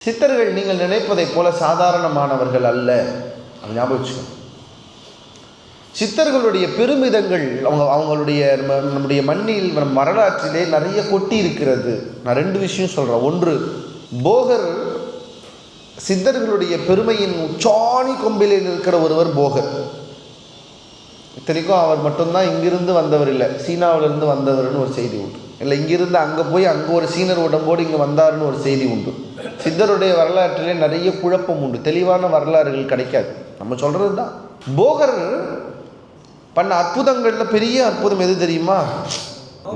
சித்தர்கள் நீங்கள் நினைப்பதைப் போல சாதாரணமானவர்கள் அல்ல. அது ஞாபகம் வச்சுக்கணும். சித்தர்களுடைய பெருமிதங்கள் அவங்களுடைய நம்முடைய மண்ணில் வரலாற்றிலே நிறைய கொட்டி இருக்கிறது. நான் 2 விஷயம் சொல்கிறேன். ஒன்று, போகர் சித்தர்களுடைய பெருமையின் உச்சாணி கொம்பிலே இருக்கிற ஒருவர் போகர். இத்தனைக்கும் அவர் மட்டும்தான் இங்கிருந்து வந்தவர் இல்லை, சீனாவிலிருந்து வந்தவர்னு ஒரு செய்தி உண்டு. இல்லை, இங்கிருந்து அங்கே போய் அங்கே ஒரு சீனர் உடம்போடு இங்கே வந்தாருன்னு ஒரு செய்தி உண்டு. சித்தருடைய வரலாற்றிலே நிறைய குழப்பம் உண்டு. தெளிவான வரலாறுகள் கிடைக்காது. நம்ம சொல்கிறது தான். போகர் பண்ண அற்புதங்களில் பெரிய அற்புதம் எது தெரியுமா?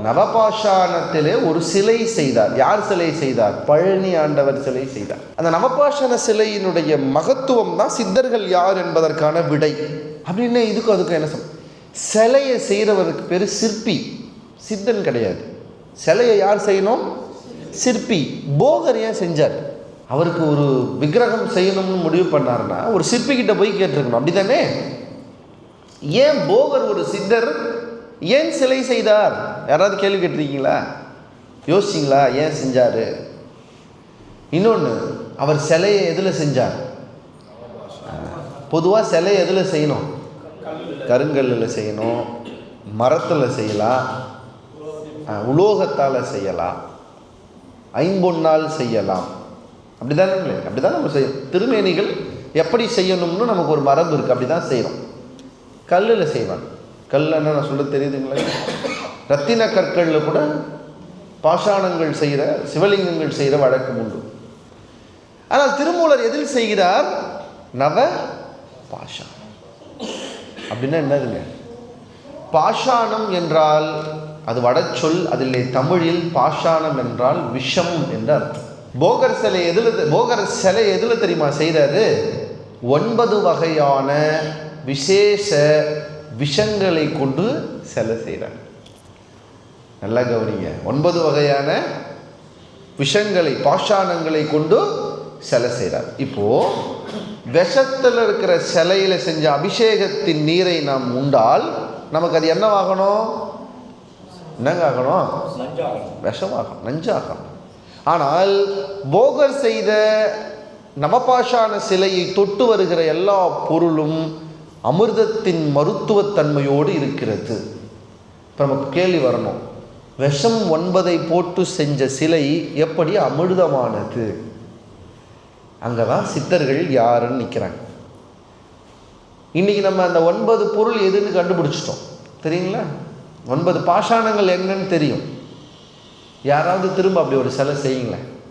நவபாஷாணத்திலே ஒரு சிலை செய்தார். யார் சிலை செய்தார்? பழனி ஆண்டவர் சிலை செய்தார். அந்த நவபாஷாண சிலையினுடைய மகத்துவம் தான் சித்தர்கள் யார் என்பதற்கான விடை. அப்படின்னு அதுக்கும் என்ன சொல்ல, சிலையை செய்கிறவருக்கு பேர் சிற்பி, சித்தன் கிடையாது. சிலையை யார் செய்யணும்? சிற்பி. போகர் ஏன் செஞ்சார்? அவருக்கு ஒரு விக்கிரகம் செய்யணும்னு முடிவு பண்ணாருன்னா ஒரு சிற்பிக்கிட்ட போய் கேட்டிருக்கணும், அப்படி தானே? ஏன் போகர் ஒரு சித்தர் ஏன் சிலை செய்தார்? யாராவது கேள்வி கேட்டிருக்கீங்களா? யோசிச்சிங்களா ஏன் செஞ்சார்? இன்னொன்று, அவர் சிலையை எதில் செஞ்சார்? பொதுவாக சிலையை எதில் செய்யணும்? கருங்கல்லில் செய்யணும், மரத்தில் செய்யலாம், உலோகத்தால் செய்யலாம், ஐம்பொன்னால் செய்யலாம். அப்படி தானே? அப்படி தான் நம்ம செய்யணும். திருமேனிகள் எப்படி செய்யணும்னு நமக்கு ஒரு மரபு இருக்குது. அப்படி தான் செய்கிறோம். கல்லில் செய்வாங்க. கல்லுன்னா நான் சொல்ல தெரியுதுங்களா? ரத்தின கற்களில் கூட பாஷாணங்கள் செய்கிற, சிவலிங்கங்கள் செய்கிற வழக்கம் உண்டு. ஆனால் திருமூலர் எதில் செய்கிறார்? நவ பாஷாணம். அப்படின்னா என்னதுங்க? பாஷாணம் என்றால் அது வடச்சொல். அதில் தமிழில் பாஷாணம் என்றால் விஷம் என்று அர்த்தம். போகர் சிலை எதில் தெரியுமா செய்கிறாரு? 9 வகையான விசேஷ விஷங்களை கொண்டு சிலை செய்கிறார். நல்லா கவனிங்க. 9 வகையான விஷங்களை, பாஷாணங்களை கொண்டு சிலை செய்கிறார். இப்போது விஷத்தில் இருக்கிற சிலையில் செஞ்ச அபிஷேகத்தின் நீரை நாம் உண்டால் நமக்கு அது என்னவாகணும்? என்னங்க ஆகணும்? விஷமாகணும், நஞ்சாகணும். ஆனால் போகர் செய்த நவபாஷாண சிலையை தொட்டு வருகிற எல்லா பொருளும் அமிர்தத்தின் மருத்துவத்தன்மையோடு இருக்கிறது. இப்போ நமக்கு கேள்வி வரணும், விஷம் 9 போட்டு செஞ்ச சிலை எப்படி அமிர்தமானது? அங்கே தான் சித்தர்கள் யாருன்னு நிற்கிறாங்க. இன்றைக்கி நம்ம அந்த 9 பொருள் எதுன்னு கண்டுபிடிச்சிட்டோம். தெரியுங்களா? 9 பாஷாணங்கள் எங்கன்னு தெரியும். யாராவது திரும்ப அப்படி ஒரு சிலை செய்யுங்களேன்.